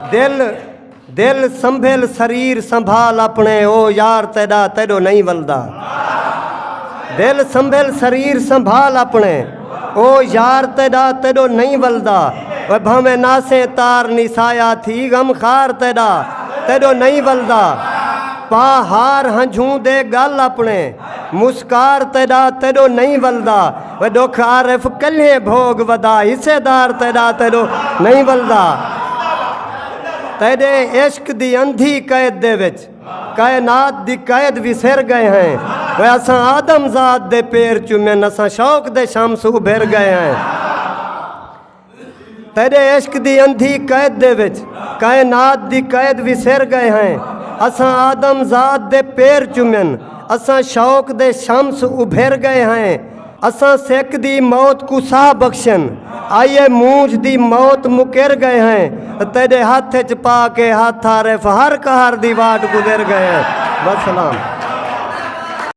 दिल दिल संभल शरीर संभाल अपने ओ यार तेरा तेरो नहीं वलदा। दिल संभल शरीर संभाल अपने ओ यार तेरा तेरो नहीं वलदा। वह भावे नासे तार निसाया थी गम खार तेरा तेरो नहीं वलदा। पा हार हंझू दे गल अपने मुस्कार तेरा तेरो नहीं वलदा। वह दुख आरिफ कल्हे भोग वदा हिस्सेदार तेरा तेरो नहीं वलदा। तेरे इश्क दी अंधी कैद दे विच कायनात दी कैद विसर गए हैं। वे असां आदम ज़ात दे पैर चुमेन असां शौक दे शम्स उभर गए हैं। तेरे इश्क दी अंधी कैद दे विच कायनात दी कैद विसर गए हैं। असां आदम ज़ात दे पैर चुमेन असां शौक दे शम्स उभर गए हैं। असां सिक दी मौत को साह बख्शन आइए मूंझ दी मौत मुकर गए हैं। तेरे हाथ च पा के हाथ आरिफ हर कहर दी वाट गुजर गए हैं। वसलाम।